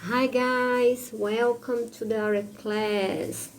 Hi guys, welcome to our class.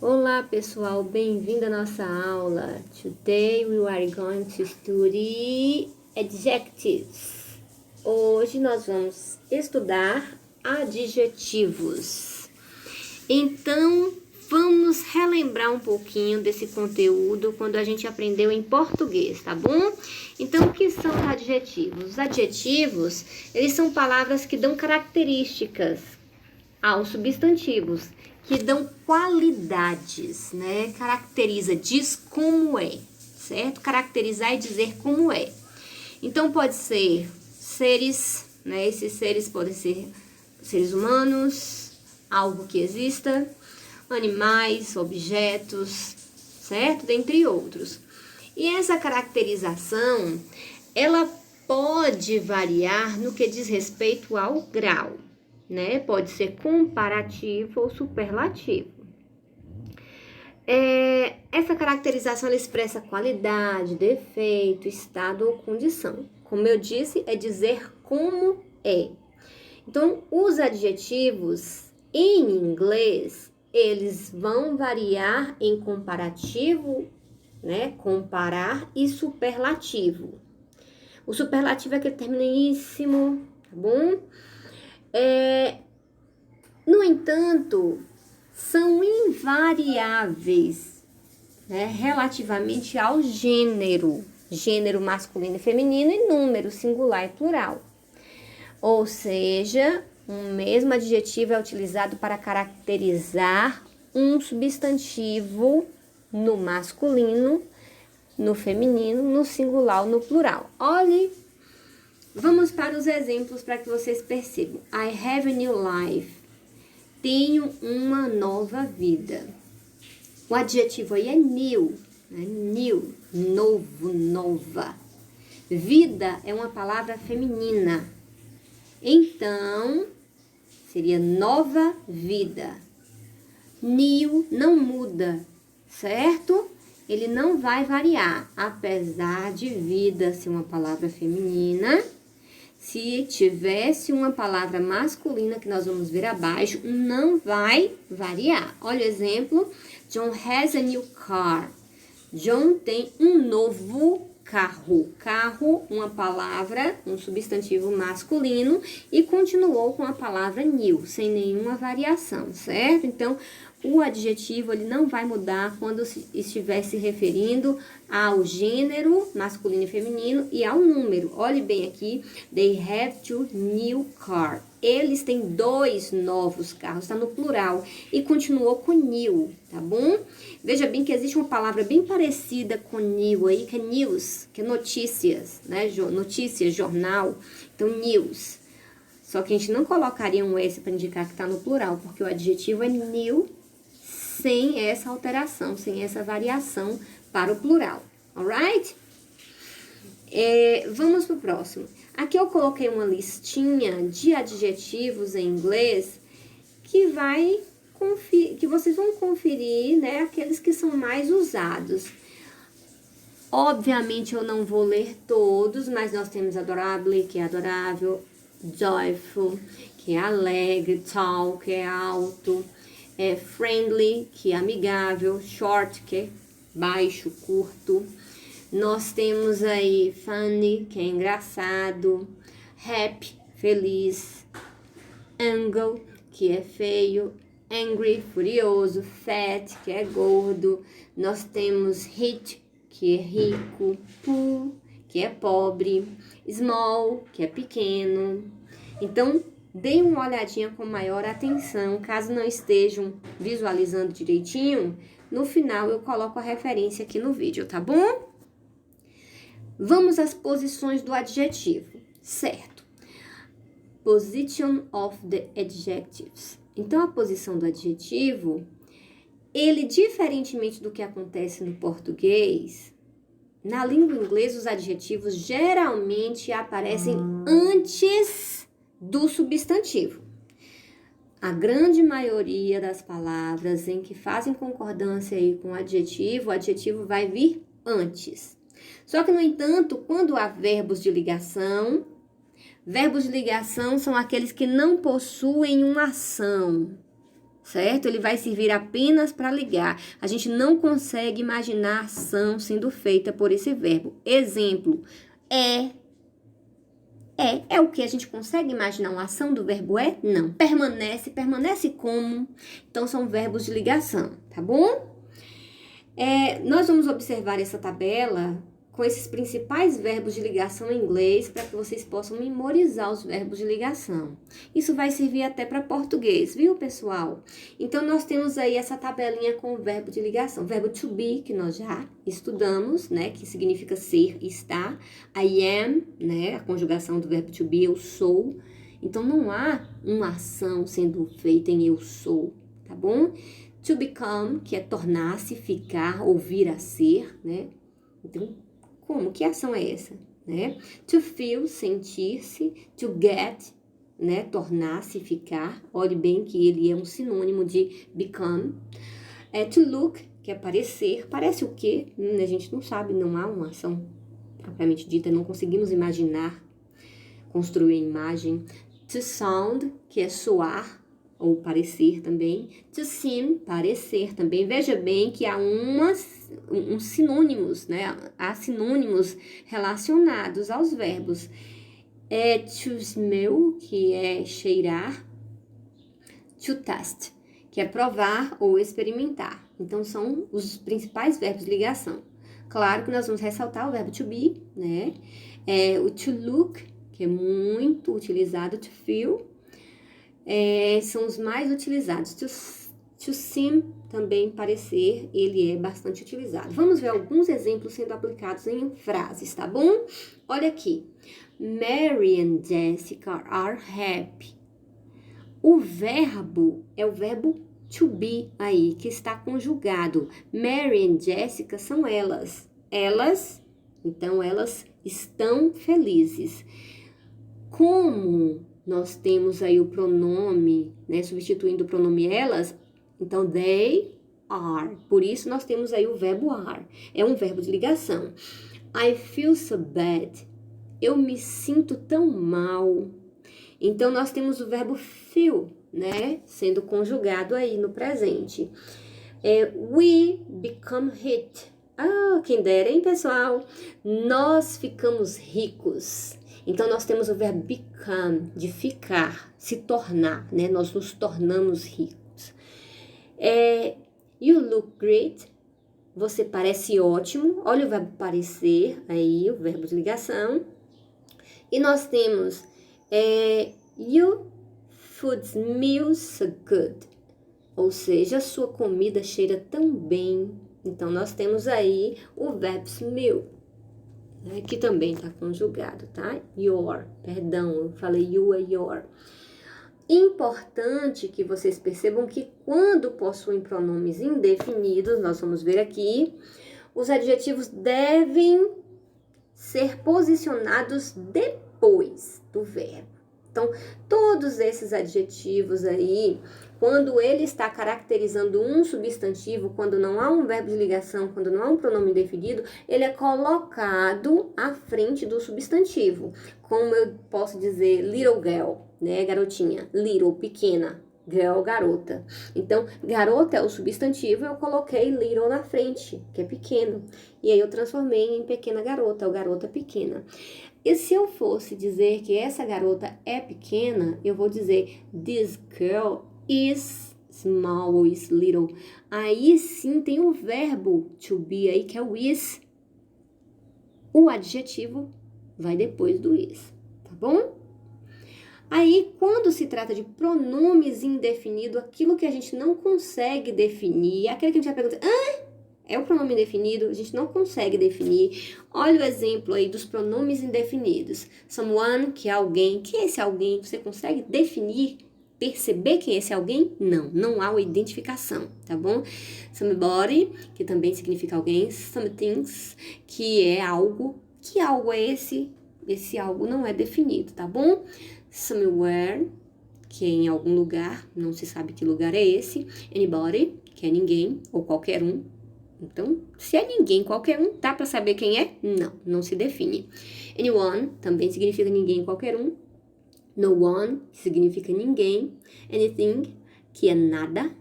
Olá pessoal, bem-vindo à nossa aula. Today we are going to study adjectives. Hoje nós vamos estudar adjetivos. Então, vamos relembrar um pouquinho desse conteúdo quando a gente aprendeu em português, tá bom? Então, o que são os adjetivos? Os adjetivos, eles são palavras que dão características aos substantivos, que dão qualidades, né? Caracteriza, diz como é, certo? Caracterizar e dizer como é. Então, pode ser seres, né? Esses seres podem ser seres humanos, algo que exista, animais, objetos, certo? Dentre outros. E essa caracterização, ela pode variar no que diz respeito ao grau, né? Pode ser comparativo ou superlativo. Essa caracterização, ela expressa qualidade, defeito, estado ou condição. Como eu disse, é dizer como é. Então, os adjetivos em inglês, eles vão variar em comparativo, né? Comparar e superlativo. O superlativo é aquele terminíssimo, tá bom? No entanto, são invariáveis, né? Relativamente ao gênero masculino e feminino e número singular e plural. Ou seja, um mesmo adjetivo é utilizado para caracterizar um substantivo no masculino, no feminino, no singular ou no plural. Olhe, vamos para os exemplos para que vocês percebam. I have a new life. Tenho uma nova vida. O adjetivo aí é new, né? New, novo, nova. Vida é uma palavra feminina. Então, seria nova vida. New não muda, certo? Ele não vai variar, apesar de vida ser uma palavra feminina. Se tivesse uma palavra masculina, que nós vamos ver abaixo, não vai variar. Olha o exemplo. John has a new car. John tem um novo carro. Carro, uma palavra, um substantivo masculino, e continuou com a palavra new, sem nenhuma variação, certo? Então, o adjetivo ele não vai mudar quando estiver se referindo ao gênero masculino e feminino e ao número. Olhe bem aqui, they have two new cars. Eles têm 2 novos carros, está no plural, e continuou com new, tá bom? Veja bem que existe uma palavra bem parecida com new aí, que é news, que é notícias, né? Notícias, jornal, então news. Só que a gente não colocaria um S para indicar que está no plural, porque o adjetivo é new, sem essa alteração, sem essa variação para o plural, alright? Vamos para o próximo. Aqui eu coloquei uma listinha de adjetivos em inglês que vocês vão conferir, né, aqueles que são mais usados. Obviamente eu não vou ler todos, mas nós temos adorable, que é adorável, joyful, que é alegre, tall, que é alto, friendly, que é amigável, short, que é baixo, curto. Nós temos aí funny, que é engraçado, happy, feliz, angle, que é feio, angry, furioso, fat, que é gordo. Nós temos rich, que é rico, poor, que é pobre, small, que é pequeno. Então, deem uma olhadinha com maior atenção, caso não estejam visualizando direitinho, no final eu coloco a referência aqui no vídeo, tá bom? Vamos às posições do adjetivo, certo? Position of the adjectives. Então, a posição do adjetivo, ele, diferentemente do que acontece no português, na língua inglesa, os adjetivos geralmente aparecem antes do substantivo. A grande maioria das palavras em que fazem concordância aí com o adjetivo vai vir antes. Só que, no entanto, quando há verbos de ligação, Verbos de ligação são aqueles que não possuem uma ação, certo? Ele vai servir apenas para ligar. A gente não consegue imaginar ação sendo feita por esse verbo. Exemplo, é o que a gente consegue imaginar uma ação do verbo é? Não. Permanece como? Então, são verbos de ligação, tá bom? Nós vamos observar essa tabela com esses principais verbos de ligação em inglês para que vocês possam memorizar os verbos de ligação. Isso vai servir até para português, viu, pessoal? Então, nós temos aí essa tabelinha com o verbo de ligação. Verbo to be, que nós já estudamos, né, que significa ser e estar. I am, né, a conjugação do verbo to be, eu sou. Então, não há uma ação sendo feita em eu sou, tá bom? To become, que é tornar-se, ficar ou vir a ser, né? Então, como? Que ação é essa? Né? To feel, sentir-se. To get, né? Tornar-se, ficar. Olhe bem que ele é um sinônimo de become. To look, que é parecer. Parece o quê? A gente não sabe, não há uma ação propriamente dita, não conseguimos imaginar, construir a imagem. To sound, que é soar ou parecer também. To seem, parecer também. Veja bem que há uns sinônimos, né? Há sinônimos relacionados aos verbos. To smell, que é cheirar. To test, que é provar ou experimentar. Então, são os principais verbos de ligação. Claro que nós vamos ressaltar o verbo to be, né? O to look, que é muito utilizado. To feel, são os mais utilizados. To seem, também parecer, ele é bastante utilizado. Vamos ver alguns exemplos sendo aplicados em frases, tá bom? Olha aqui. Mary and Jessica are happy. O verbo é o verbo to be aí, que está conjugado. Mary and Jessica são elas. Então elas estão felizes. Como nós temos aí o pronome, né, substituindo o pronome elas, então they are. Por isso nós temos aí o verbo are. É um verbo de ligação. I feel so bad. Eu me sinto tão mal. Então nós temos o verbo feel, né, sendo conjugado aí no presente. We become rich. Quem dera, hein, pessoal? Nós ficamos ricos. Então, nós temos o verbo become, de ficar, se tornar, né? Nós nos tornamos ricos. You look great. Você parece ótimo. Olha o verbo parecer, aí, o verbo de ligação. E nós temos your food smells so good. Ou seja, a sua comida cheira tão bem. Então, nós temos aí o verbo smell, né, que também está conjugado, tá? Your, perdão, eu falei you é your. Importante que vocês percebam que quando possuem pronomes indefinidos, nós vamos ver aqui, os adjetivos devem ser posicionados depois do verbo. Então, todos esses adjetivos aí, quando ele está caracterizando um substantivo, quando não há um verbo de ligação, quando não há um pronome indefinido, ele é colocado à frente do substantivo. Como eu posso dizer little girl, né, garotinha, little, pequena, girl, garota. Então, garota é o substantivo, eu coloquei little na frente, que é pequeno. E aí eu transformei em pequena garota, ou garota pequena. E se eu fosse dizer que essa garota é pequena, eu vou dizer this girl is small ou is little. Aí sim tem o verbo to be aí, que é o is. O adjetivo vai depois do is, tá bom? Aí, quando se trata de pronomes indefinidos, aquilo que a gente não consegue definir, aquele que a gente vai perguntar, é o pronome indefinido? A gente não consegue definir. Olha o exemplo aí dos pronomes indefinidos. Someone, que é alguém. Quem é esse alguém? Você consegue definir, perceber quem é esse alguém? Não há uma identificação, tá bom? Somebody, que também significa alguém. Somethings, que é algo. Que algo é esse? Esse algo não é definido, tá bom? Somewhere, que é em algum lugar, não se sabe que lugar é esse. Anybody, que é ninguém ou qualquer um. Então, se é ninguém, qualquer um, dá para saber quem é? Não se define. Anyone também significa ninguém, qualquer um. No one, que significa ninguém. Anything, que é nada.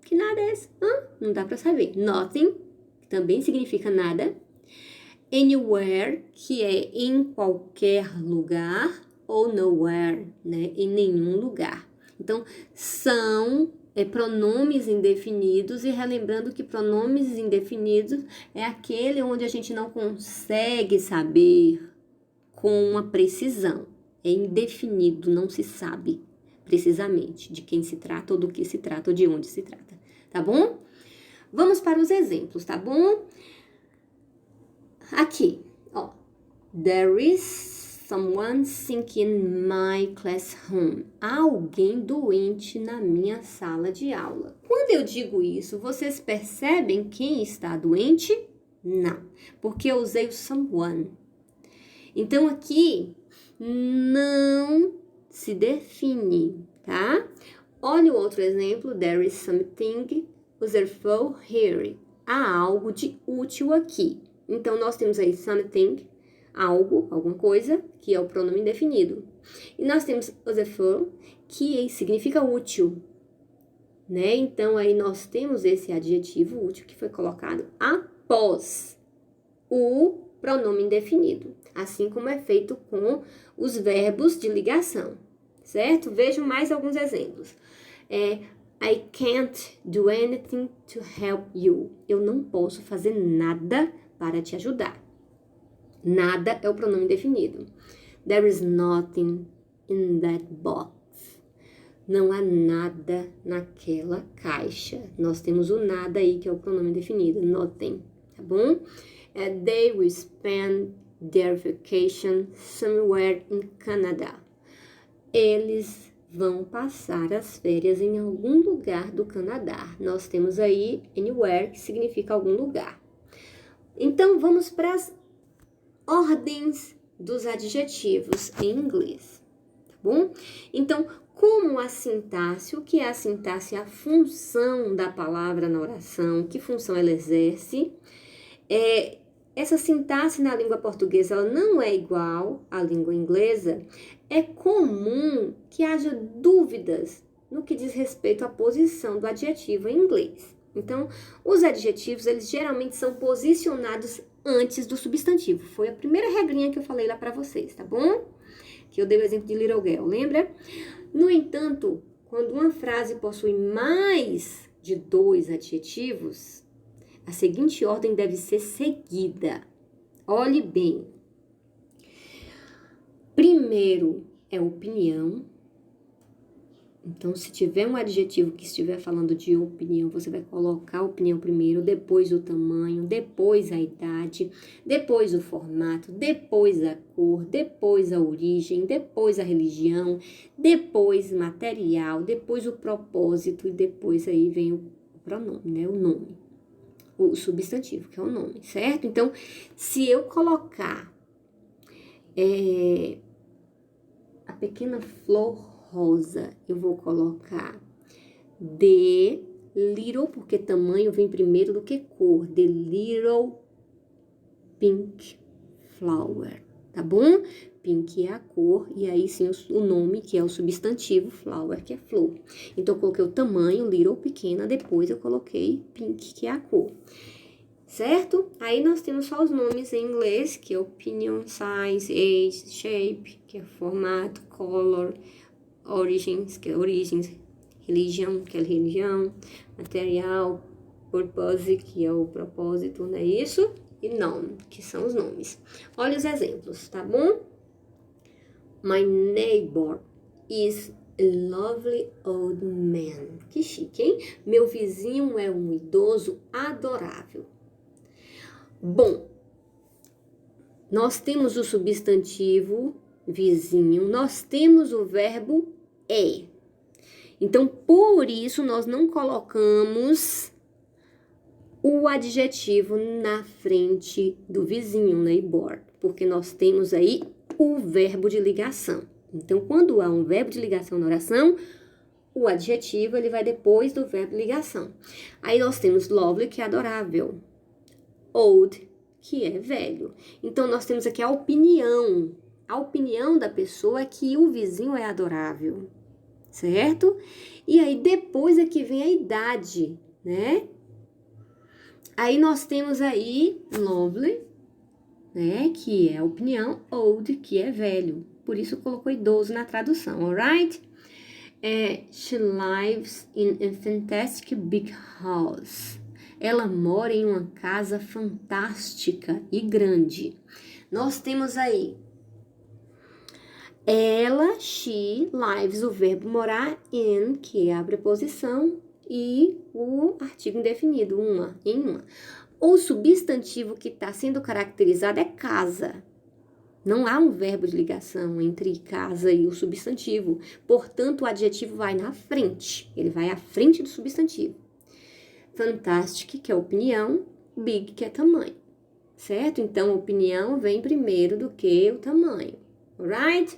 Que nada é esse? Não dá pra saber. Nothing, que também significa nada. Anywhere, que é em qualquer lugar. Ou nowhere, né? Em nenhum lugar. Então, são pronomes indefinidos. E relembrando que pronomes indefinidos é aquele onde a gente não consegue saber com uma precisão. É indefinido, não se sabe precisamente de quem se trata, ou do que se trata, ou de onde se trata, tá bom? Vamos para os exemplos, tá bom? Aqui, ó. There is someone sick in my classroom. Há alguém doente na minha sala de aula. Quando eu digo isso, vocês percebem quem está doente? Não, porque eu usei o someone. Então, aqui não se define, tá? Olha o outro exemplo. There is something useful here. Há algo de útil aqui. Então, nós temos aí something, algo, alguma coisa, que é o pronome indefinido. E nós temos useful, que significa útil, né? Então, aí nós temos esse adjetivo útil que foi colocado após o pronome indefinido, assim como é feito com os verbos de ligação, certo? Vejam mais alguns exemplos. I can't do anything to help you. Eu não posso fazer nada para te ajudar. Nada é o pronome indefinido. There is nothing in that box. Não há nada naquela caixa. Nós temos o nada aí, que é o pronome indefinido, nothing, tá bom? They will spend their vacation somewhere in Canada. Eles vão passar as férias em algum lugar do Canadá. Nós temos aí anywhere, que significa algum lugar. Então, vamos para as ordens dos adjetivos em inglês, tá bom? Então, como a sintaxe, o que é a sintaxe? A função da palavra na oração, que função ela exerce. Essa sintaxe na língua portuguesa ela não é igual à língua inglesa. É comum que haja dúvidas no que diz respeito à posição do adjetivo em inglês. Então, os adjetivos, eles geralmente são posicionados antes do substantivo. Foi a primeira regrinha que eu falei lá para vocês, tá bom? Que eu dei o exemplo de little girl, lembra? No entanto, quando uma frase possui mais de 2 adjetivos, a seguinte ordem deve ser seguida. Olhe bem. Primeiro é opinião. Então, se tiver um adjetivo que estiver falando de opinião, você vai colocar a opinião primeiro, depois o tamanho, depois a idade, depois o formato, depois a cor, depois a origem, depois a religião, depois material, depois o propósito e depois aí vem o pronome, né? O nome, o substantivo, que é o nome, certo? Então, se eu colocar a pequena flor rosa, eu vou colocar the little, porque tamanho vem primeiro do que cor. The little pink flower, tá bom? Pink é a cor e aí sim o nome, que é o substantivo, flower, que é flor. Então, eu coloquei o tamanho, little, pequena, depois eu coloquei pink, que é a cor. Certo? Aí nós temos só os nomes em inglês, que é opinion, size, age, shape, que é formato, color, origins, que é origens, religion, que é religião, material, purpose, que é o propósito, não é isso? E nome, que são os nomes. Olha os exemplos, tá bom? My neighbor is a lovely old man. Que chique, hein? Meu vizinho é um idoso adorável. Bom, nós temos o substantivo vizinho, nós temos o verbo é. Então, por isso, nós não colocamos o adjetivo na frente do vizinho, neighbor, porque nós temos aí o verbo de ligação. Então, quando há um verbo de ligação na oração, o adjetivo ele vai depois do verbo de ligação. Aí nós temos lovely, que é adorável. Old, que é velho. Então, nós temos aqui a opinião A opinião da pessoa é que o vizinho é adorável, certo? E aí depois é que vem a idade, né? Aí nós temos aí lovely, né? Que é a opinião, old, que é velho. Por isso colocou idoso na tradução, alright? She lives in a fantastic big house. Ela mora em uma casa fantástica e grande. Nós temos aí ela, she, lives, o verbo morar, in, que é a preposição, e o artigo indefinido, em uma. O substantivo que está sendo caracterizado é casa. Não há um verbo de ligação entre casa e o substantivo. Portanto, o adjetivo vai na frente. Ele vai à frente do substantivo. Fantastic, que é opinião. Big, que é tamanho. Certo? Então, a opinião vem primeiro do que o tamanho. Alright?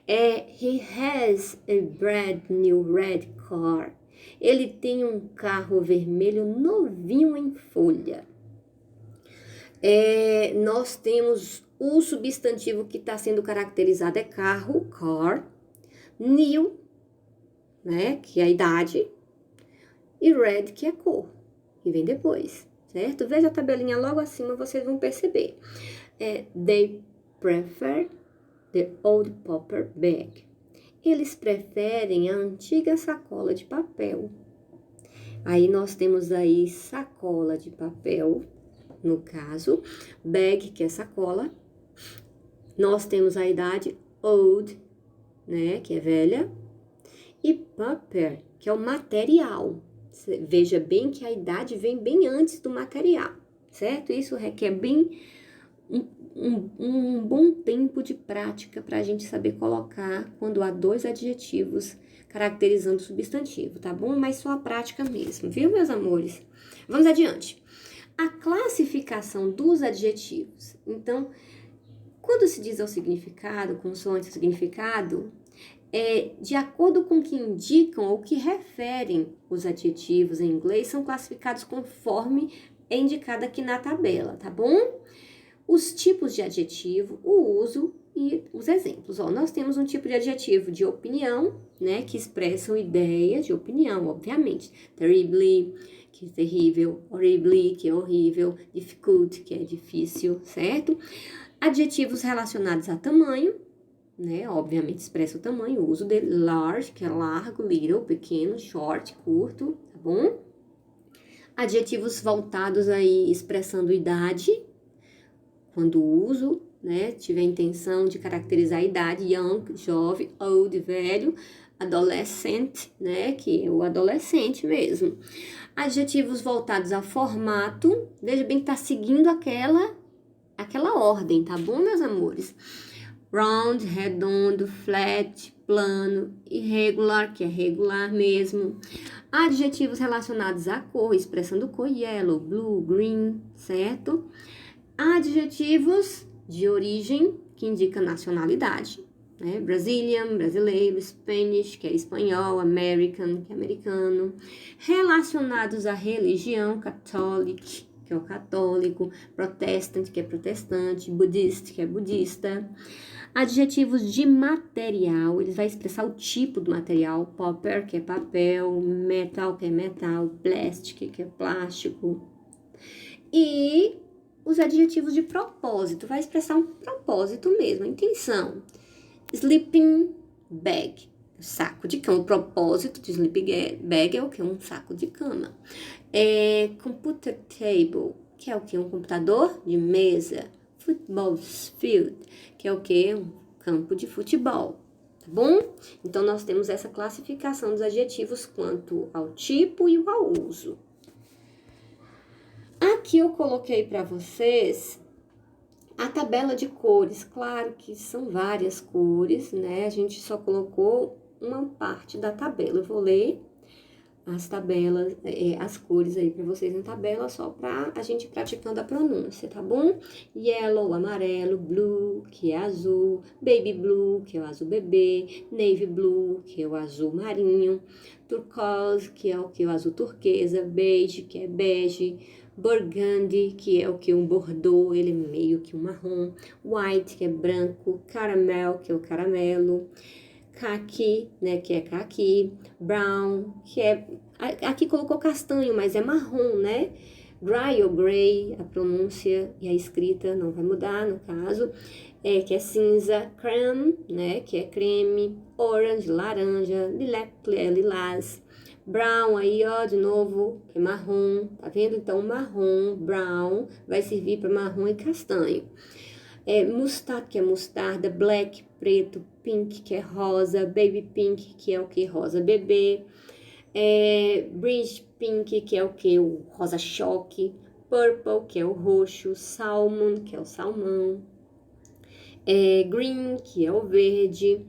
He has a brand new red car. Ele tem um carro vermelho novinho em folha. Nós temos o substantivo que está sendo caracterizado é carro, car, new, né, que é a idade, e red, que é cor, que vem depois, certo? Veja a tabelinha logo acima, vocês vão perceber. They prefer the old paper bag. Eles preferem a antiga sacola de papel. Aí nós temos aí sacola de papel, no caso, bag, que é sacola. Nós temos a idade old, né, que é velha, e paper, que é o material. Veja bem que a idade vem bem antes do material, certo? Isso requer bem um bom tempo de prática para a gente saber colocar quando há dois adjetivos caracterizando o substantivo, tá bom? Mas só a prática mesmo, viu, meus amores? Vamos adiante. A classificação dos adjetivos. Então, quando se diz ao significado, consoante o significado, de acordo com o que indicam ou que referem os adjetivos em inglês, são classificados conforme é indicado aqui na tabela, tá bom? Os tipos de adjetivo, o uso e os exemplos. Nós temos um tipo de adjetivo de opinião, né, que expressam ideias de opinião, obviamente. Terribly, que é terrível, horribly, que é horrível, difficult, que é difícil, certo? Adjetivos relacionados a tamanho, né, obviamente expressa o tamanho, o uso dele. Large, que é largo, little, pequeno, short, curto, tá bom? Adjetivos voltados aí expressando idade, quando o uso, né, tiver a intenção de caracterizar a idade, young, jovem, old, velho, adolescent, né, que é o adolescente mesmo. Adjetivos voltados a formato, veja bem que tá seguindo aquela ordem, tá bom, meus amores? Round, redondo, flat, plano, irregular, que é regular mesmo. Adjetivos relacionados à cor, expressando cor, yellow, blue, green, certo? Adjetivos de origem, que indica nacionalidade, né? Brazilian, brasileiro, Spanish, que é espanhol, American, que é americano. Relacionados à religião, Catholic, que é o católico, Protestant, que é protestante, Buddhist, que é budista. Adjetivos de material, eles vão expressar o tipo do material, paper, que é papel, metal, que é metal, plastic, que é plástico. E os adjetivos de propósito, vai expressar um propósito mesmo, a intenção. Sleeping bag, saco de cama. O propósito de sleeping bag é o que? Um saco de cama. Computer table, que é o que? Um computador de mesa. Football field, que é o que? Um campo de futebol, tá bom? Então, nós temos essa classificação dos adjetivos quanto ao tipo e ao uso. Aqui eu coloquei para vocês a tabela de cores. Claro que são várias cores, né? A gente só colocou uma parte da tabela. Eu vou ler as tabelas, as cores aí para vocês na tabela, só para a gente praticando a pronúncia, tá bom? Yellow, amarelo, blue, que é azul, baby blue, que é o azul bebê, navy blue, que é o azul marinho, turquoise, que é o azul turquesa, beige, que é bege, Burgundy, que é o que? Um bordeaux, ele é meio que um marrom. White, que é branco. Caramel, que é o caramelo. Khaki, né, que é caqui. Brown, que é... Aqui colocou castanho, mas é marrom, né? Gray ou grey, a pronúncia e a escrita não vai mudar, no caso. Que é cinza. Creme, né, que é creme. Orange, laranja. Lilac, lilás. Brown aí, ó, de novo, que é marrom, tá vendo? Então, marrom, brown, vai servir para marrom e castanho. Mustard, que é mostarda, black, preto, pink, que é rosa, baby pink, que é o que? Rosa bebê. Bridge pink, que é o que? O rosa choque. Purple, que é o roxo. Salmon, que é o salmão. Green, que é o verde.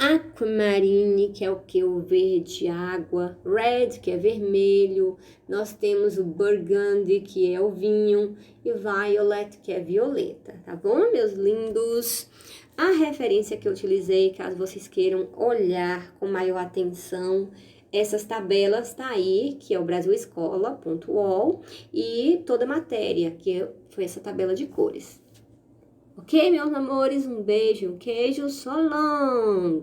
Aquamarine, que é o que? O verde água. Red, que é vermelho. Nós temos o Burgundy, que é o vinho. E Violet, que é violeta. Tá bom, meus lindos? A referência que eu utilizei, caso vocês queiram olhar com maior atenção, essas tabelas tá aí, que é o brasilescola.ol, e toda a matéria, que foi essa tabela de cores. Ok, meus amores? Um beijo, um queijo, so long!